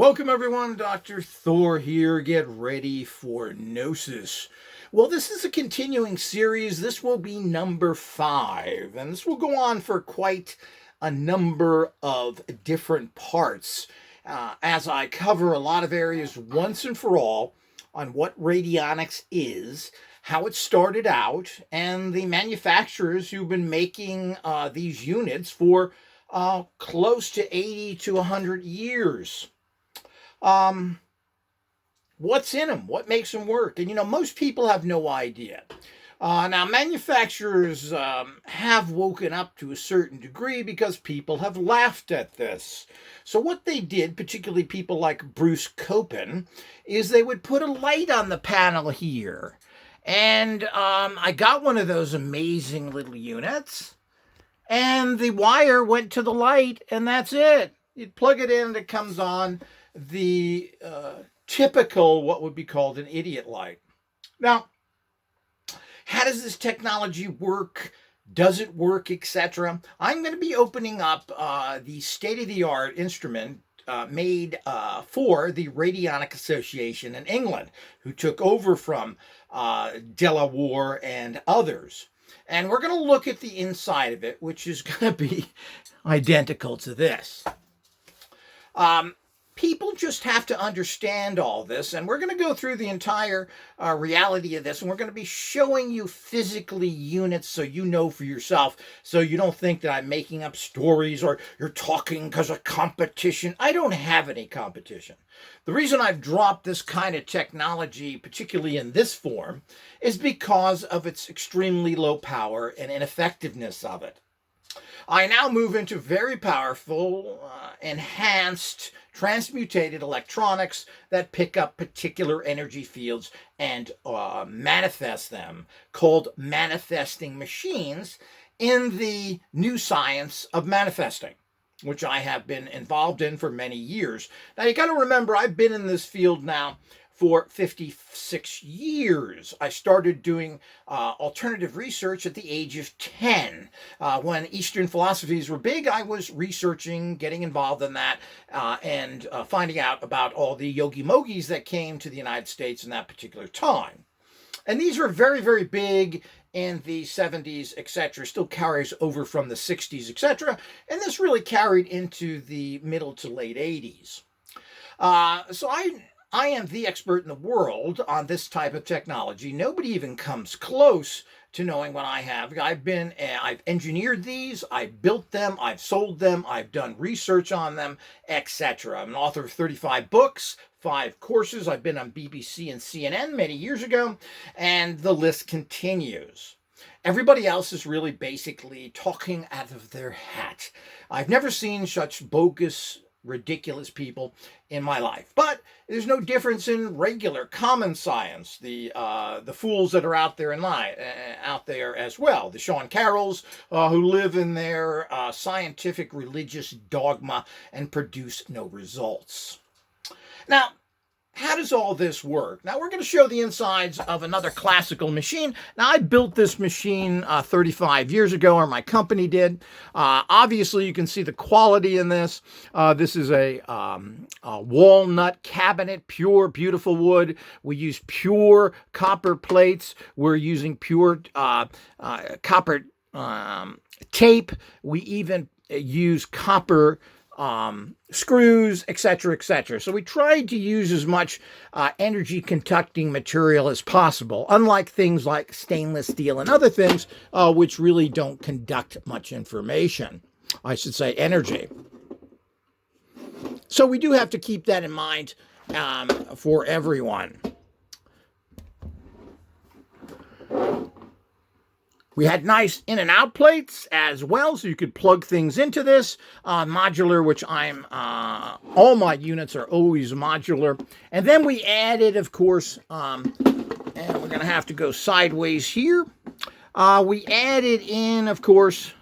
Welcome everyone, Dr. Thor here. Get ready for Gnosis. Well, this is a continuing series. This will be number 5, and this will go on for quite a number of different parts as I cover a lot of areas once and for all on what radionics is, how it started out, and the manufacturers who've been making these units for close to 80 to 100 years. What's in them? What makes them work? And most people have no idea. Now, manufacturers have woken up to a certain degree because people have laughed at this. So what they did, particularly people like Bruce Copen, is they would put a light on the panel here. And I got one of those amazing little units. And the wire went to the light, and that's it. You'd plug it in, and it comes on. The typical, what would be called an idiot light. Now, how does this technology work? Does it work, etc.? I'm going to be opening up the state-of-the-art instrument made for the Radionic Association in England, who took over from Delaware and others. And we're going to look at the inside of it, which is going to be identical to this. People just have to understand all this, and we're going to go through the entire reality of this, and we're going to be showing you physically units so you know for yourself, so you don't think that I'm making up stories or you're talking because of competition. I don't have any competition. The reason I've dropped this kind of technology, particularly in this form, is because of its extremely low power and ineffectiveness of it. I now move into very powerful, enhanced, transmutated electronics that pick up particular energy fields and manifest them, called manifesting machines, in the new science of manifesting, which I have been involved in for many years. Now, you got to remember, I've been in this field now for 56 years. I started doing alternative research at the age of 10. When Eastern philosophies were big, I was researching, getting involved in that, and finding out about all the yogi-mogis that came to the United States in that particular time. And these were very, very big in the 70s, etc., still carries over from the 60s, etc., and this really carried into the middle to late 80s. So I am the expert in the world on this type of technology. Nobody even comes close to knowing what I have. I've engineered these, I've built them, I've sold them, I've done research on them, etc. I'm an author of 35 books, 5 courses. I've been on BBC and CNN many years ago, and the list continues. Everybody else is really basically talking out of their hat. I've never seen such bogus, ridiculous people in my life. But there's no difference in regular common science. The fools that are out there out there as well. The Sean Carrolls who live in their scientific religious dogma and produce no results. Now, how does all this work? Now, we're going to show the insides of another classical machine. Now, I built this machine 35 years ago, or my company did. Obviously, you can see the quality in this. This is a walnut cabinet, pure, beautiful wood. We use pure copper plates. We're using pure copper tape. We even use copper screws, etc., etc. So we tried to use as much energy conducting material as possible, unlike things like stainless steel and other things, which really don't conduct much information. I should say energy. So we do have to keep that in mind for everyone. We had nice in and out plates as well, so you could plug things into this. Modular, which all my units are always modular. And then we added, of course, and we're going to have to go sideways here. We added in, of course,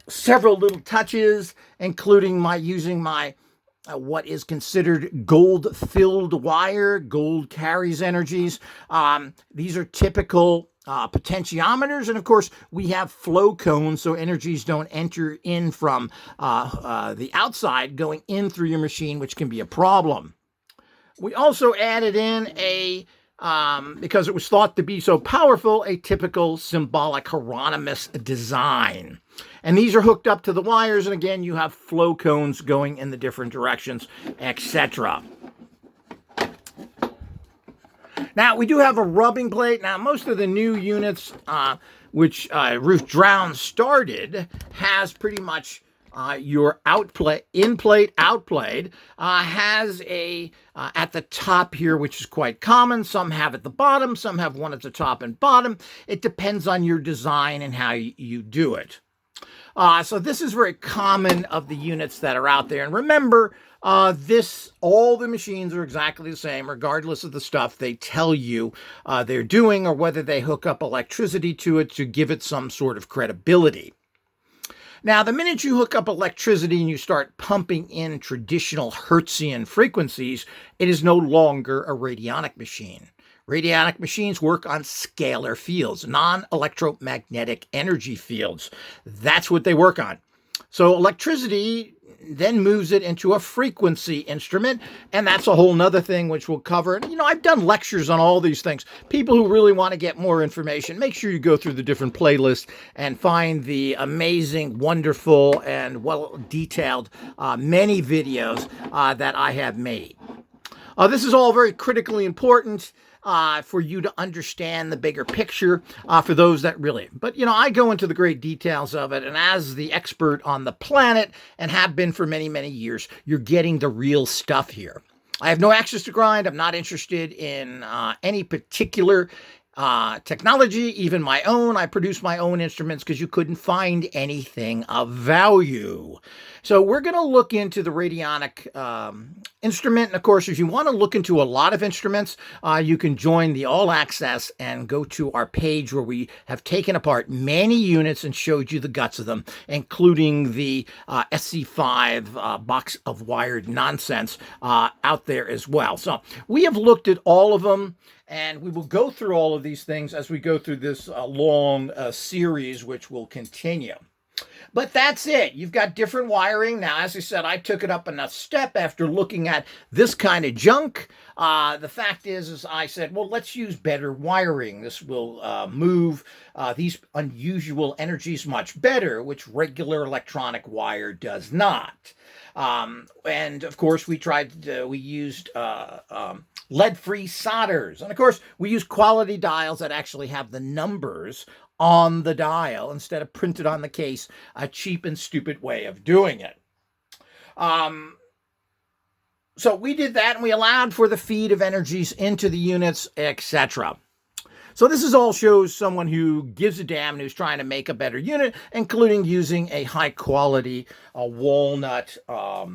several little touches, including using my what is considered gold-filled wire. Gold carries energies. These are typical potentiometers, and of course we have flow cones so energies don't enter in from the outside going in through your machine, which can be a problem. We also added in because it was thought to be so powerful, a typical symbolic Hieronymus design. And these are hooked up to the wires, and again you have flow cones going in the different directions, etc. Now, we do have a rubbing plate. Now, most of the new units, which Ruth Drown started, has pretty much your in-plate, out-plate, has a at the top here, which is quite common. Some have at the bottom, some have one at the top and bottom. It depends on your design and how you do it. So this is very common of the units that are out there. And remember, all the machines are exactly the same, regardless of the stuff they tell you they're doing or whether they hook up electricity to it to give it some sort of credibility. Now, the minute you hook up electricity and you start pumping in traditional Hertzian frequencies, it is no longer a radionic machine. Radionic machines work on scalar fields, non-electromagnetic energy fields. That's what they work on. So electricity then moves it into a frequency instrument, and that's a whole nother thing which we'll cover. You know, I've done lectures on all these things. People who really want to get more information, make sure you go through the different playlists and find the amazing, wonderful, and well-detailed many videos that I have made. This is all very critically important for you to understand the bigger picture for those that really. But, you know, I go into the great details of it, and as the expert on the planet, and have been for many, many years, you're getting the real stuff here. I have no access to grind. I'm not interested in any particular technology, even my own. I produce my own instruments because you couldn't find anything of value. So we're going to look into the radionic instrument. And of course, if you want to look into a lot of instruments, you can join the All Access and go to our page where we have taken apart many units and showed you the guts of them, including the SC5 box of wired nonsense out there as well. So we have looked at all of them, and we will go through all of these things as we go through this long series, which will continue. But that's it. You've got different wiring. Now, as I said, I took it up another step after looking at this kind of junk. The fact is I said, well, let's use better wiring. This will move these unusual energies much better, which regular electronic wire does not. And of course, we used lead-free solders. And of course, we use quality dials that actually have the numbers on the dial instead of printed on the case, a cheap and stupid way of doing it. So we did that, and we allowed for the feed of energies into the units, etc. So this is all shows someone who gives a damn and who's trying to make a better unit, including using a high quality walnut a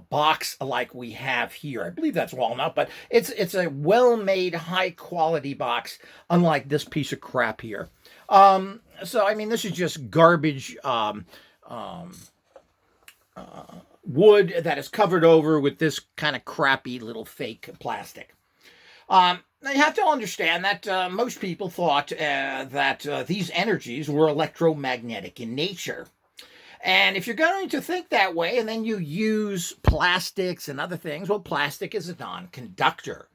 box like we have here. I believe that's walnut, but it's a well-made high quality box, unlike this piece of crap here. So I mean, this is just garbage wood that is covered over with this kind of crappy little fake plastic. Now, you have to understand that most people thought that these energies were electromagnetic in nature. And if you're going to think that way, and then you use plastics and other things, well, plastic is a non-conductor.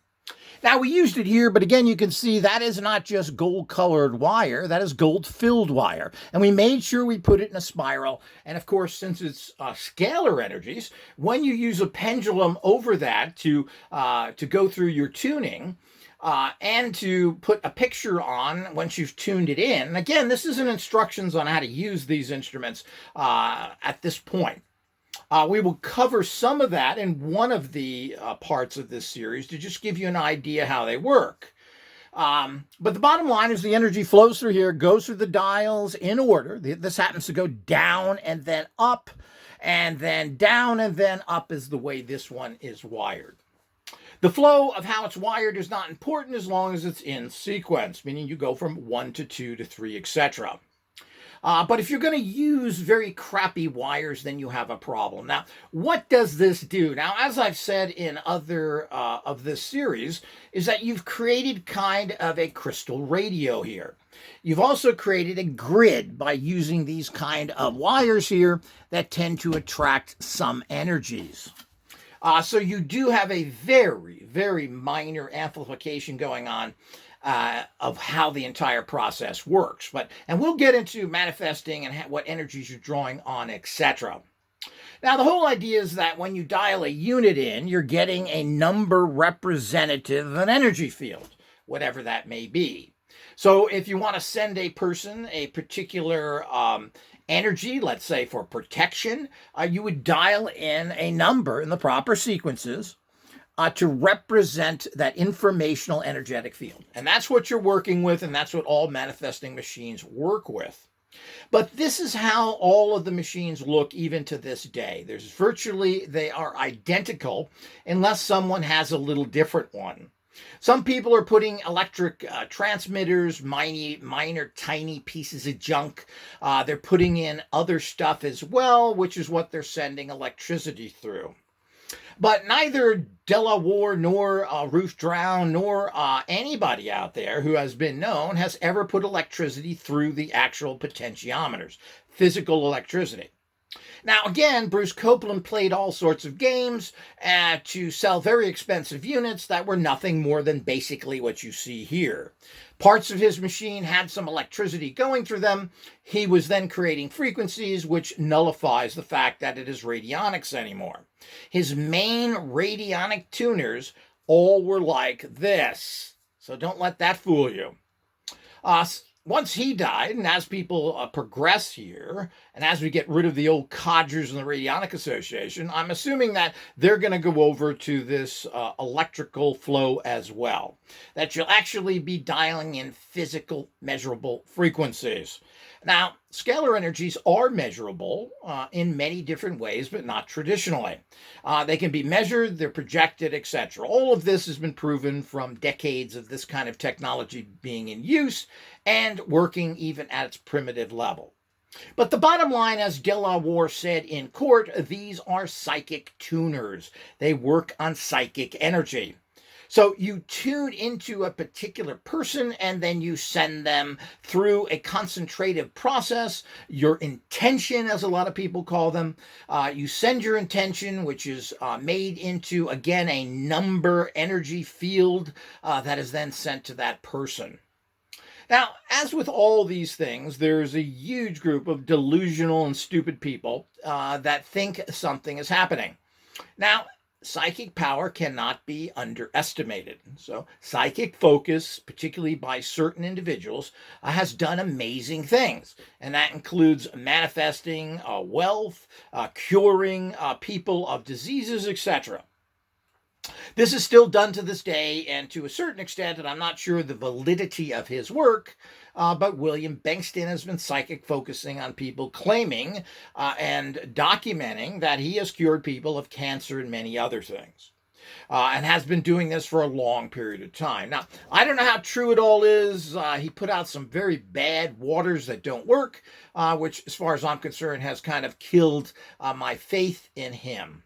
Now, we used it here, but again, you can see that is not just gold-colored wire. That is gold-filled wire. And we made sure we put it in a spiral. And, of course, since it's scalar energies, when you use a pendulum over that to go through your tuning, and to put a picture on once you've tuned it in. And again, this isn't instructions on how to use these instruments at this point. We will cover some of that in one of the parts of this series to just give you an idea how they work. But the bottom line is the energy flows through here, goes through the dials in order. This happens to go down and then up, and then down and then up is the way this one is wired. The flow of how it's wired is not important as long as it's in sequence, meaning you go from 1 to 2 to 3, etc. But if you're going to use very crappy wires, then you have a problem. Now, what does this do? Now, as I've said in other of this series, is that you've created kind of a crystal radio here. You've also created a grid by using these kind of wires here that tend to attract some energies. So you do have a very, very minor amplification going on of how the entire process works. And we'll get into manifesting and what energies you're drawing on, etc. Now, the whole idea is that when you dial a unit in, you're getting a number representative of an energy field, whatever that may be. So if you want to send a person a particular energy, let's say for protection, you would dial in a number in the proper sequences to represent that informational energetic field. And that's what you're working with, and that's what all manifesting machines work with. But this is how all of the machines look even to this day. They are identical unless someone has a little different one. Some people are putting electric transmitters, minor, tiny pieces of junk. They're putting in other stuff as well, which is what they're sending electricity through. But neither Delaware nor Ruth Drown nor anybody out there who has been known has ever put electricity through the actual potentiometers, physical electricity. Now, again, Bruce Copeland played all sorts of games to sell very expensive units that were nothing more than basically what you see here. Parts of his machine had some electricity going through them. He was then creating frequencies, which nullifies the fact that it is radionics anymore. His main radionic tuners all were like this. So don't let that fool you. Once he died, and as people progress here, and as we get rid of the old codgers in the Radionic Association, I'm assuming that they're going to go over to this electrical flow as well. That you'll actually be dialing in physical, measurable frequencies. Now, scalar energies are measurable in many different ways, but not traditionally. They can be measured, they're projected, etc. All of this has been proven from decades of this kind of technology being in use and working even at its primitive level. But the bottom line, as Delaware said in court, these are psychic tuners. They work on psychic energy. So you tune into a particular person and then you send them through a concentrative process, your intention, as a lot of people call them. You send your intention, which is made into, again, a number energy field that is then sent to that person. Now, as with all these things, there's a huge group of delusional and stupid people that think something is happening. Now, psychic power cannot be underestimated. So psychic focus, particularly by certain individuals, has done amazing things. And that includes manifesting wealth, curing people of diseases, etc. This is still done to this day, and to a certain extent, and I'm not sure the validity of his work, but William Bankston has been psychic focusing on people claiming and documenting that he has cured people of cancer and many other things. And has been doing this for a long period of time. Now, I don't know how true it all is. He put out some very bad waters that don't work, which, as far as I'm concerned, has kind of killed my faith in him.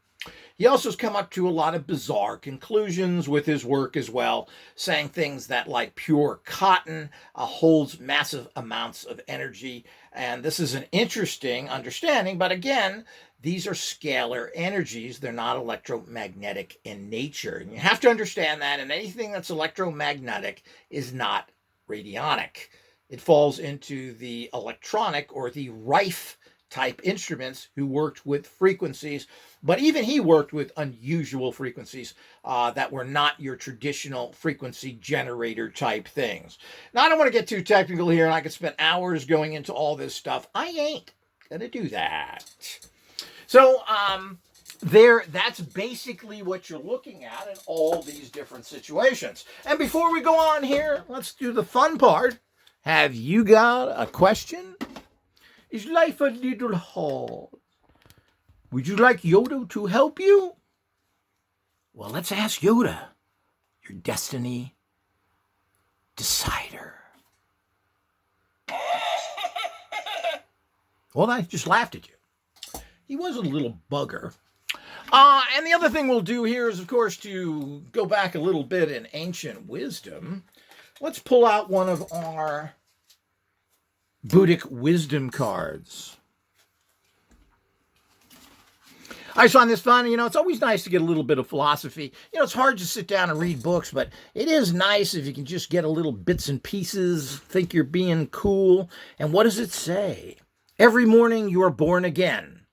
He also has come up to a lot of bizarre conclusions with his work as well, saying things that like pure cotton holds massive amounts of energy. And this is an interesting understanding, but again, these are scalar energies. They're not electromagnetic in nature. And you have to understand that, and anything that's electromagnetic is not radionic. It falls into the electronic or the rife type instruments who worked with frequencies, but even he worked with unusual frequencies that were not your traditional frequency generator type things. Now, I don't want to get too technical here, and I could spend hours going into all this stuff. I ain't gonna do that. So that's basically what you're looking at in all these different situations. And before we go on here, let's do the fun part. Have you got a question? Is life a little hard? Would you like Yoda to help you? Well, let's ask Yoda, your destiny decider. Well, I just laughed at you. He was a little bugger. And the other thing we'll do here is, of course, to go back a little bit in ancient wisdom. Let's pull out one of our Buddhic wisdom cards. I just find this fun. It's always nice to get a little bit of philosophy. It's hard to sit down and read books, but it is nice if you can just get a little bits and pieces, think you're being cool. And what does it say? Every morning you are born again.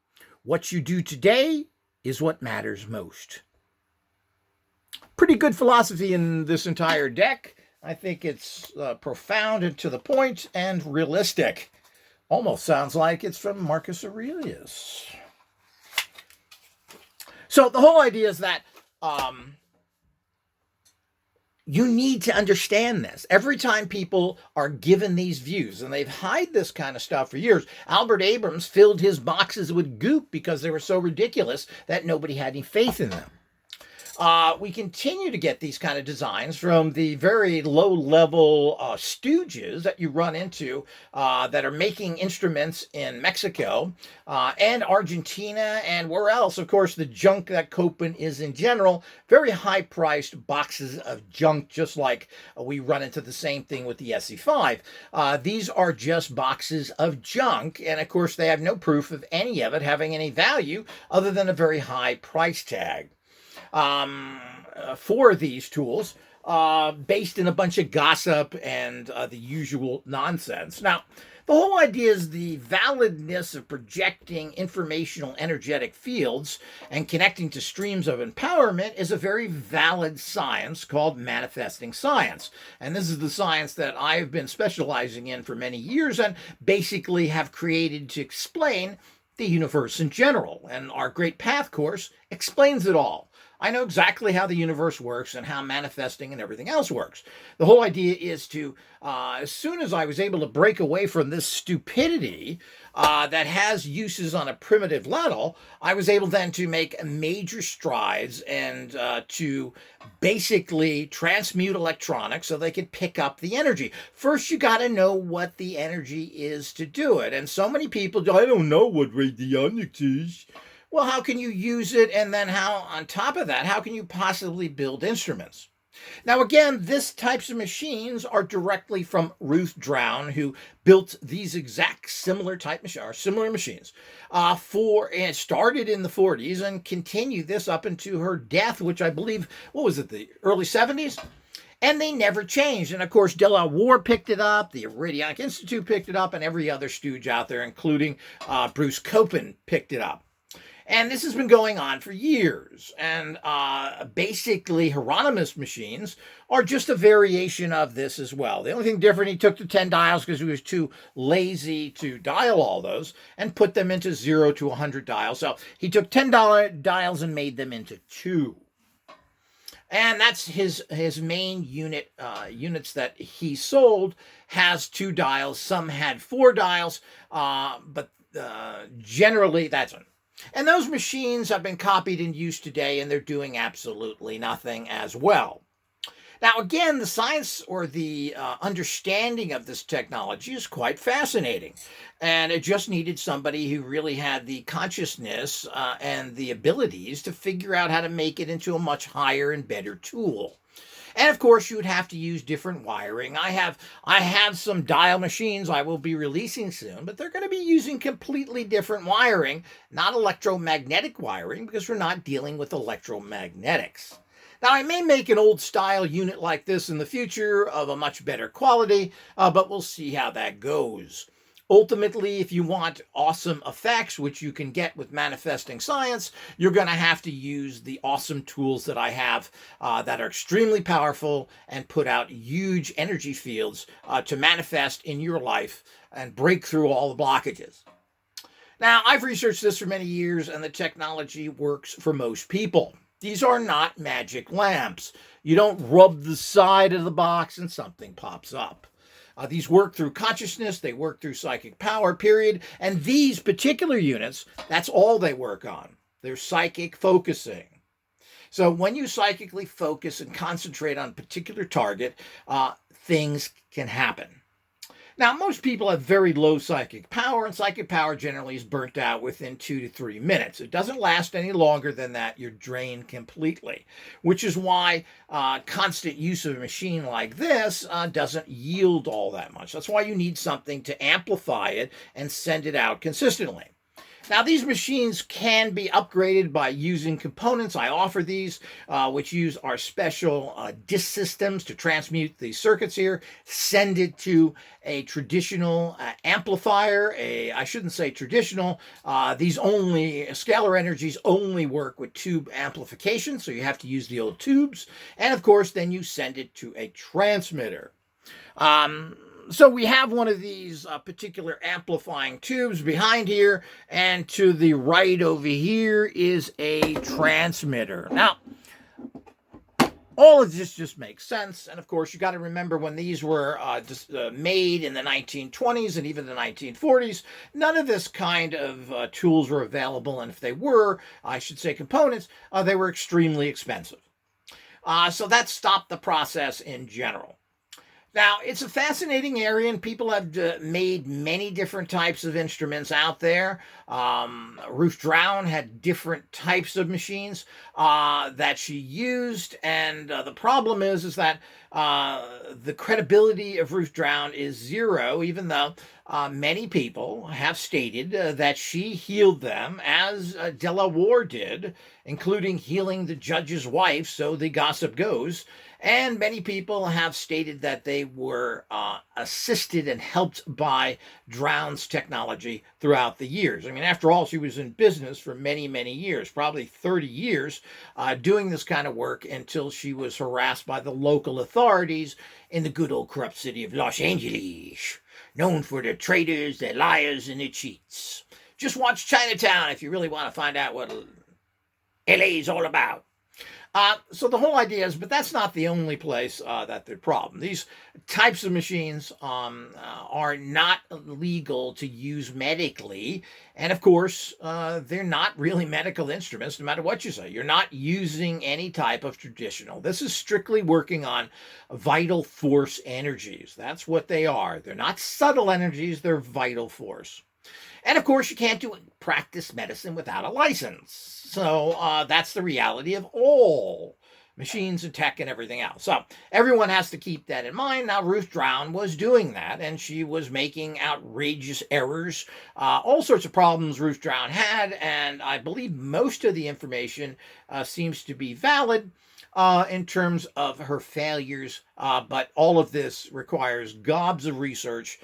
What you do today is what matters most. Pretty good philosophy in this entire deck. I think it's profound and to the point and realistic. Almost sounds like it's from Marcus Aurelius. So the whole idea is that you need to understand this. Every time people are given these views, and they've hid this kind of stuff for years. Albert Abrams filled his boxes with goop because they were so ridiculous that nobody had any faith in them. We continue to get these kind of designs from the very low-level stooges that you run into that are making instruments in Mexico and Argentina and where else. Of course, the junk that Copen is in general, very high-priced boxes of junk, just like we run into the same thing with the SE5. These are just boxes of junk, and of course, they have no proof of any of it having any value other than a very high price tag. For these tools, based in a bunch of gossip and the usual nonsense. Now, the whole idea is the validness of projecting informational energetic fields and connecting to streams of empowerment is a very valid science called manifesting science. And this is the science that I've been specializing in for many years and basically have created to explain the universe in general. And our Great Path course explains it all. I know exactly how the universe works and how manifesting and everything else works. The whole idea is to, as soon as I was able to break away from this stupidity that has uses on a primitive level, I was able then to make major strides and to basically transmute electronics so they could pick up the energy. First, you got to know what the energy is to do it. And so many people, I don't know what radionics is. Well, how can you use it? And then how, on top of that, how can you possibly build instruments? Now, again, this types of machines are directly from Ruth Drown, who built these exact similar machines and started in the 40s and continued this up into her death, which I believe, what was it, the early 70s? And they never changed. And of course, De La Warr picked it up, the Radionic Institute picked it up, and every other stooge out there, including Bruce Copen, picked it up. And this has been going on for years. And basically, Hieronymus machines are just a variation of this as well. The only thing different, he took the 10 dials because he was too lazy to dial all those and put them into 0 to 100 dials. So he took 10 dials and made them into 2. And that's his main units that he sold has 2 dials. Some had 4 dials, but generally that's one. And those machines have been copied and used today, and they're doing absolutely nothing as well. Now, again, the science or the understanding of this technology is quite fascinating. And it just needed somebody who really had the consciousness and the abilities to figure out how to make it into a much higher and better tool. And of course, you would have to use different wiring. I have some dial machines I will be releasing soon, but they're going to be using completely different wiring, not electromagnetic wiring, because we're not dealing with electromagnetics. Now, I may make an old style unit like this in the future of a much better quality, but we'll see how that goes. Ultimately, if you want awesome effects, which you can get with manifesting science, you're going to have to use the awesome tools that I have that are extremely powerful and put out huge energy fields to manifest in your life and break through all the blockages. Now, I've researched this for many years, and the technology works for most people. These are not magic lamps. You don't rub the side of the box and something pops up. These work through consciousness, they work through psychic power, period. And these particular units, that's all they work on. They're psychic focusing. So when you psychically focus and concentrate on a particular target, things can happen. Now, most people have very low psychic power, and psychic power generally is burnt out within 2 to 3 minutes. It doesn't last any longer than that. You're drained completely, which is why constant use of a machine like this doesn't yield all that much. That's why you need something to amplify it and send it out consistently. Now, these machines can be upgraded by using components. I offer these, which use our special disk systems to transmute the circuits here, send it to a traditional amplifier. I shouldn't say traditional. Scalar energies only work with tube amplification, so you have to use the old tubes. And of course, then you send it to a transmitter. So we have one of these particular amplifying tubes behind here, and to the right over here is a transmitter. Now, all of this just makes sense, and of course you got to remember when these were made in the 1920s and even the 1940s, none of this kind of tools were available, and if they were, I should say components, they were extremely expensive. So that stopped the process in general. Now, it's a fascinating area, and people have made many different types of instruments out there. Ruth Drown had different types of machines that she used, and the problem is that the credibility of Ruth Drown is zero, even though many people have stated that she healed them, as Delaware did, including healing the judge's wife, so the gossip goes. And many people have stated that they were assisted and helped by Drown's technology throughout the years. I mean, after all, she was in business for many, many years, probably 30 years, doing this kind of work until she was harassed by the local authorities in the good old corrupt city of Los Angeles, known for their traitors, their liars, and their cheats. Just watch Chinatown if you really want to find out what LA is all about. So the whole idea is, but that's not the only place that the problem. These types of machines are not legal to use medically. And of course, they're not really medical instruments, no matter what you say. You're not using any type of traditional. This is strictly working on vital force energies. That's what they are. They're not subtle energies, they're vital force. And of course, you can't practice medicine without a license. So that's the reality of all machines and tech and everything else. So everyone has to keep that in mind. Now, Ruth Drown was doing that, and she was making outrageous errors, all sorts of problems Ruth Drown had, and I believe most of the information seems to be valid in terms of her failures, but all of this requires gobs of research,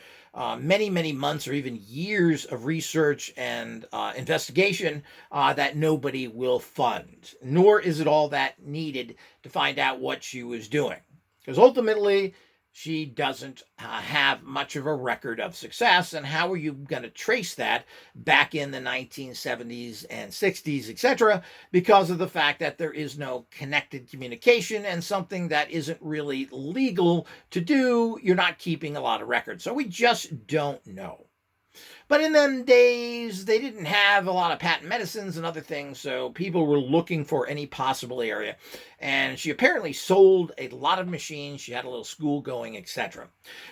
many, many months or even years of research and investigation that nobody will fund, nor is it all that needed to find out what she was doing. Because ultimately, she doesn't have much of a record of success, and how are you going to trace that back in the 1970s and 60s, etc., because of the fact that there is no connected communication, and something that isn't really legal to do, you're not keeping a lot of records. So we just don't know. But in them days, they didn't have a lot of patent medicines and other things, so people were looking for any possible area. And she apparently sold a lot of machines. She had a little school going, etc.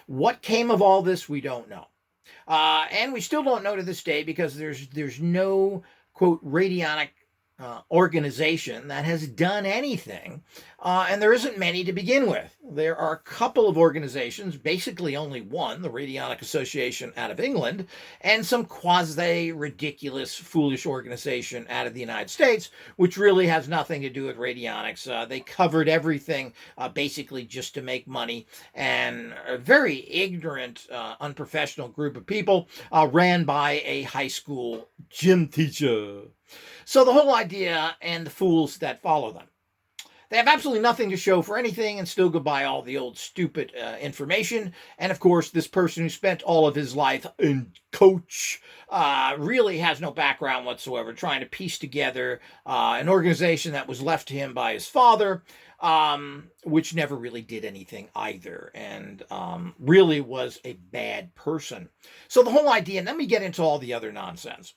What came of all this, we don't know. And we still don't know to this day, because there's no, quote, radionic organization that has done anything, and there isn't many to begin with. There are a couple of organizations, basically only one, the Radionic Association out of England, and some quasi-ridiculous, foolish organization out of the United States, which really has nothing to do with radionics. They covered everything basically just to make money, and a very ignorant, unprofessional group of people ran by a high school gym teacher. So the whole idea, and the fools that follow them, they have absolutely nothing to show for anything and still go by all the old stupid information. And of course, this person who spent all of his life in coach really has no background whatsoever, trying to piece together an organization that was left to him by his father, which never really did anything either, and really was a bad person. So the whole idea, and let me get into all the other nonsense.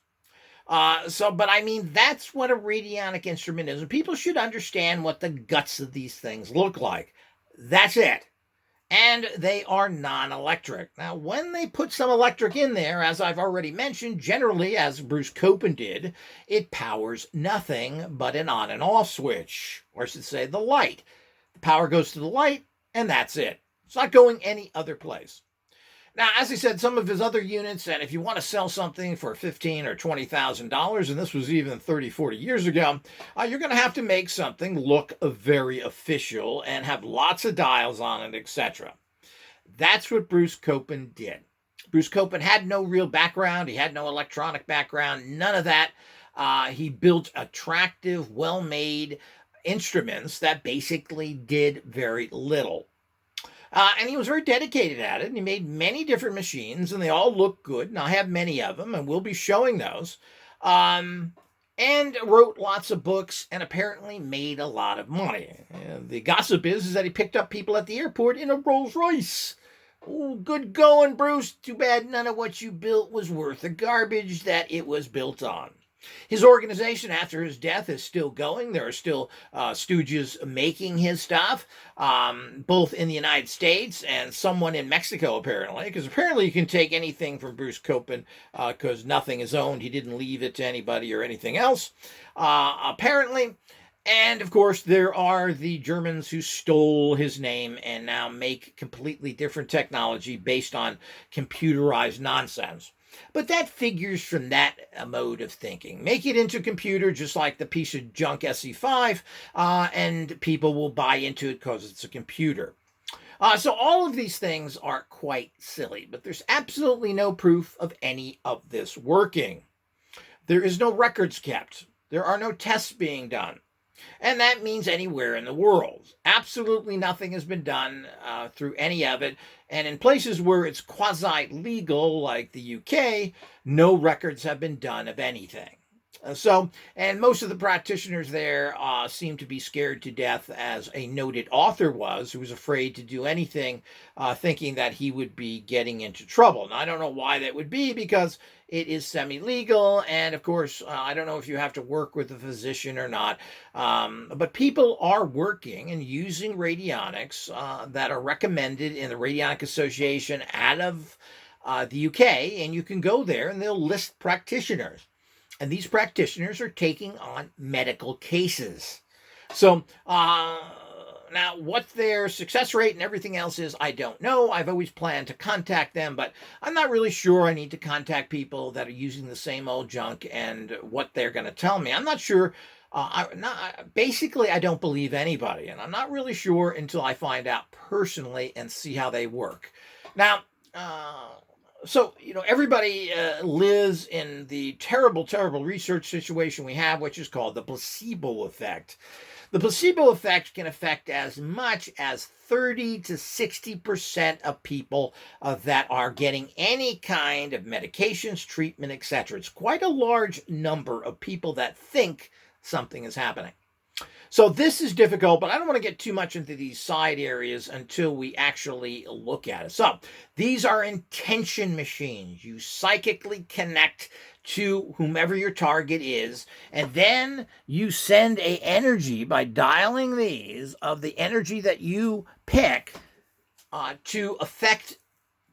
But I mean, that's what a radionic instrument is. And people should understand what the guts of these things look like. That's it. and they are non-electric. Now, when they put some electric in there, as I've already mentioned, generally, as Bruce Copen did, it powers nothing but an on and off switch, or I should say the light. The power goes to the light, and that's it. It's not going any other place. Now, as I said, some of his other units, and if you want to sell something for $15,000 or $20,000, and this was even 30, 40 years ago, you're going to have to make something look very official and have lots of dials on it, etc. That's what Bruce Copen did. Bruce Copen had no real background. He had no electronic background, none of that. He built attractive, well-made instruments that basically did very little. And he was very dedicated at it, and he made many different machines, and they all look good, and I have many of them, and we'll be showing those. And wrote lots of books, and apparently made a lot of money. The gossip is that he picked up people at the airport in a Rolls Royce. Oh, good going, Bruce. Too bad none of what you built was worth the garbage that it was built on. His organization after his death is still going. There are still stooges making his stuff, both in the United States and someone in Mexico, apparently, because apparently you can take anything from Bruce Copen because nothing is owned. He didn't leave it to anybody or anything else, apparently. And, of course, there are the Germans who stole his name and now make completely different technology based on computerized nonsense. But that figures from that mode of thinking. Make it into a computer just like the piece of junk SE5, and people will buy into it because it's a computer. So all of these things are quite silly, but there's absolutely no proof of any of this working. There is no records kept. There are no tests being done. And that means anywhere in the world. Absolutely nothing has been done through any of it. And in places where it's quasi-legal, like the UK, no records have been done of anything. And most of the practitioners there seem to be scared to death, as a noted author was, who was afraid to do anything, thinking that he would be getting into trouble. Now, I don't know why that would be, because it is semi-legal, and of course, I don't know if you have to work with a physician or not, but people are working and using radionics that are recommended in the Radionic Association out of the UK, and you can go there and they'll list practitioners. And these practitioners are taking on medical cases. So now what their success rate and everything else is, I don't know. I've always planned to contact them, but I'm not really sure I need to contact people that are using the same old junk and what they're going to tell me. I'm not sure. Basically, I don't believe anybody, and I'm not really sure until I find out personally and see how they work. Now, so, everybody lives in the terrible, terrible research situation we have, which is called the placebo effect. The placebo effect can affect as much as 30 to 60% of people that are getting any kind of medications, treatment, etc. It's quite a large number of people that think something is happening. So this is difficult, but I don't want to get too much into these side areas until we actually look at it. So these are intention machines. You psychically connect to whomever your target is, and then you send a energy by dialing these of the energy that you pick to affect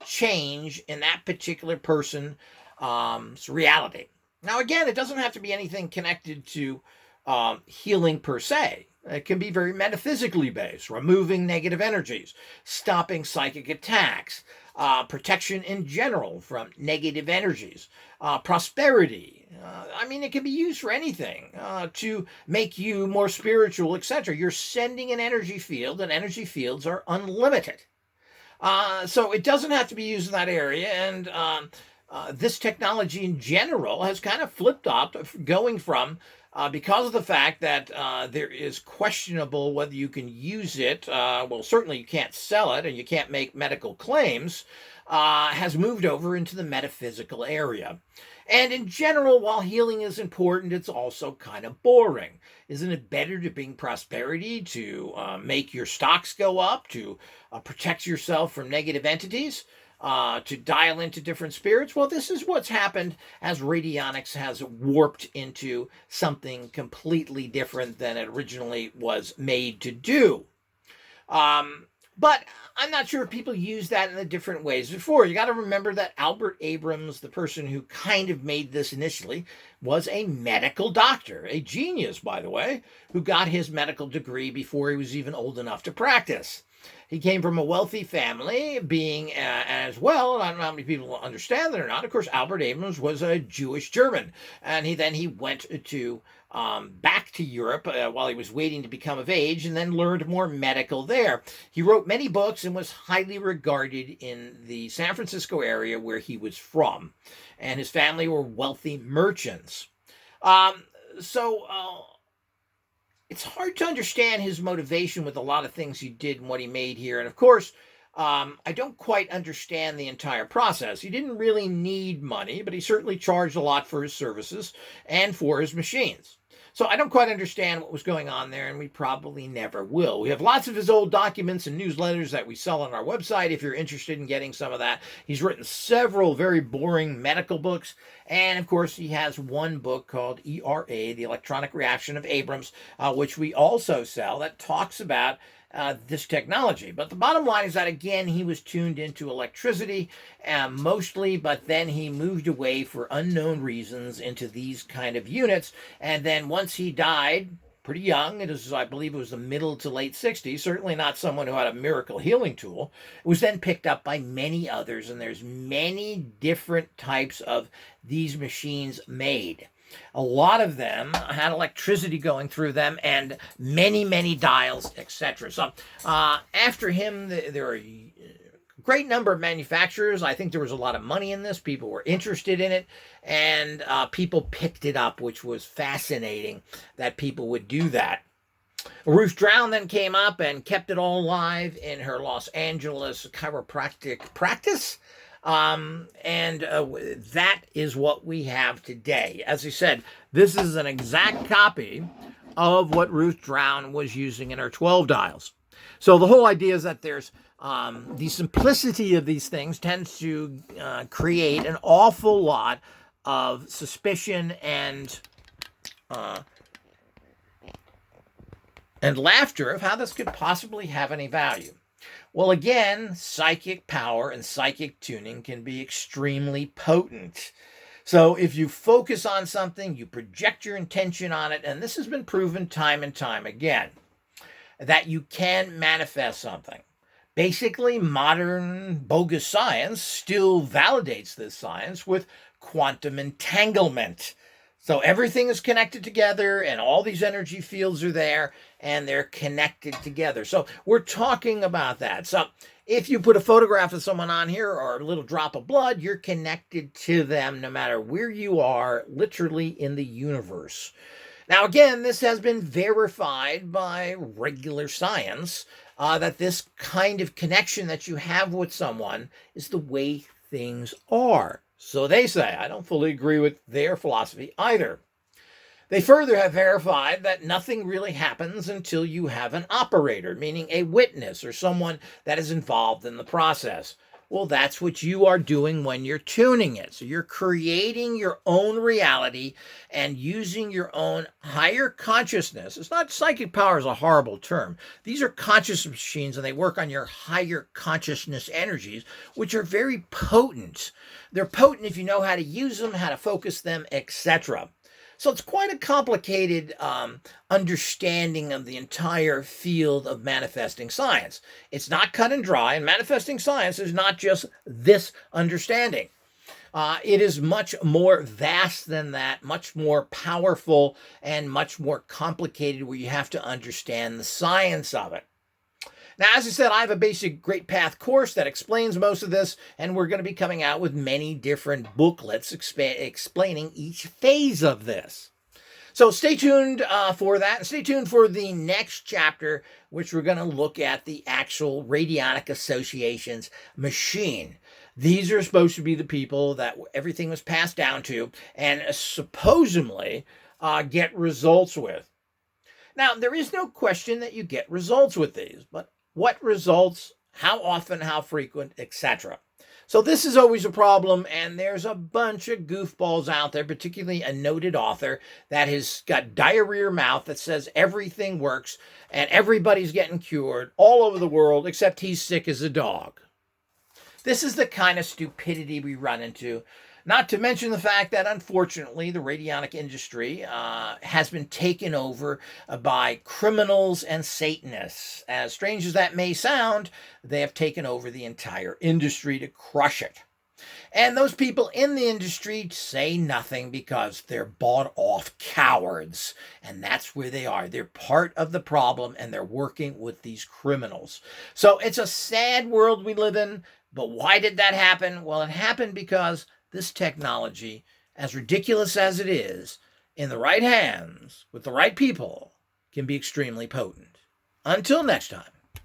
change in that particular person's reality. Now, again, it doesn't have to be anything connected to healing per se. It can be very metaphysically based, removing negative energies, stopping psychic attacks, protection in general from negative energies, prosperity. It can be used for anything to make you more spiritual, etc. You're sending an energy field, and energy fields are unlimited. So it doesn't have to be used in that area, and this technology in general has kind of flipped up, going from because of the fact that there is questionable whether you can use it, certainly you can't sell it and you can't make medical claims, has moved over into the metaphysical area. And in general, while healing is important, it's also kind of boring. Isn't it better to bring prosperity, to make your stocks go up, to protect yourself from negative entities? To dial into different spirits? Well, this is what's happened as radionics has warped into something completely different than it originally was made to do. But I'm not sure if people use that in the different ways before. You got to remember that Albert Abrams, the person who kind of made this initially, was a medical doctor, a genius, by the way, who got his medical degree before he was even old enough to practice. He came from a wealthy family, being as well. I don't know how many people understand that or not. Of course, Albert Abrams was a Jewish German, and he went to back to Europe while he was waiting to become of age, and then learned more medical there. He wrote many books and was highly regarded in the San Francisco area where he was from, and his family were wealthy merchants. Um, so. It's hard to understand his motivation with a lot of things he did and what he made here. And of course, I don't quite understand the entire process. He didn't really need money, but he certainly charged a lot for his services and for his machines. So I don't quite understand what was going on there, and we probably never will. We have lots of his old documents and newsletters that we sell on our website if you're interested in getting some of that. He's written several very boring medical books, and of course he has one book called ERA, The Electronic Reaction of Abrams, which we also sell, that talks about this technology. But the bottom line is that, again, he was tuned into electricity mostly, but then he moved away for unknown reasons into these kind of units. And then once he died, pretty young, I believe it was the middle to late 60s, certainly not someone who had a miracle healing tool, it was then picked up by many others, and there's many different types of these machines made. A lot of them had electricity going through them and many, many dials, etc. So after him, there are a great number of manufacturers. I think there was a lot of money in this. People were interested in it, and people picked it up, which was fascinating that people would do that. Ruth Drown then came up and kept it all alive in her Los Angeles chiropractic practice. That is what we have today. As I said, this is an exact copy of what Ruth Drown was using in her 12 dials. So the whole idea is that there's the simplicity of these things tends to create an awful lot of suspicion and laughter of how this could possibly have any value. Well, again, psychic power and psychic tuning can be extremely potent. So if you focus on something, you project your intention on it, and this has been proven time and time again, that you can manifest something. Basically, modern bogus science still validates this science with quantum entanglement. So everything is connected together, and all these energy fields are there, and they're connected together. So we're talking about that. So if you put a photograph of someone on here or a little drop of blood, you're connected to them no matter where you are, literally in the universe. Now, again, this has been verified by regular science, that this kind of connection that you have with someone is the way things are. So they say. I don't fully agree with their philosophy either. They further have verified that nothing really happens until you have an operator, meaning a witness or someone that is involved in the process. Well, that's what you are doing when you're tuning it. So you're creating your own reality and using your own higher consciousness. It's not psychic power is a horrible term. These are conscious machines, and they work on your higher consciousness energies, which are very potent. They're potent if you know how to use them, how to focus them, etc. So it's quite a complicated understanding of the entire field of manifesting science. It's not cut and dry, and manifesting science is not just this understanding. It is much more vast than that, much more powerful, and much more complicated, where you have to understand the science of it. Now, as I said, I have a basic Great Path course that explains most of this, and we're going to be coming out with many different booklets explaining each phase of this. So stay tuned for that, and stay tuned for the next chapter, which we're going to look at the actual Radionic Association's machine. These are supposed to be the people that everything was passed down to and supposedly get results with. Now, there is no question that you get results with these, but what results, how often, how frequent, etc. So this is always a problem, and there's a bunch of goofballs out there, particularly a noted author that has got diarrhea mouth that says everything works and everybody's getting cured all over the world except he's sick as a dog. This is the kind of stupidity we run into. Not to mention the fact that, unfortunately, the radionic industry has been taken over by criminals and Satanists. As strange as that may sound, they have taken over the entire industry to crush it. And those people in the industry say nothing because they're bought off cowards. And that's where they are. They're part of the problem, and they're working with these criminals. So it's a sad world we live in. But why did that happen? Well, it happened because this technology, as ridiculous as it is, in the right hands, with the right people, can be extremely potent. Until next time.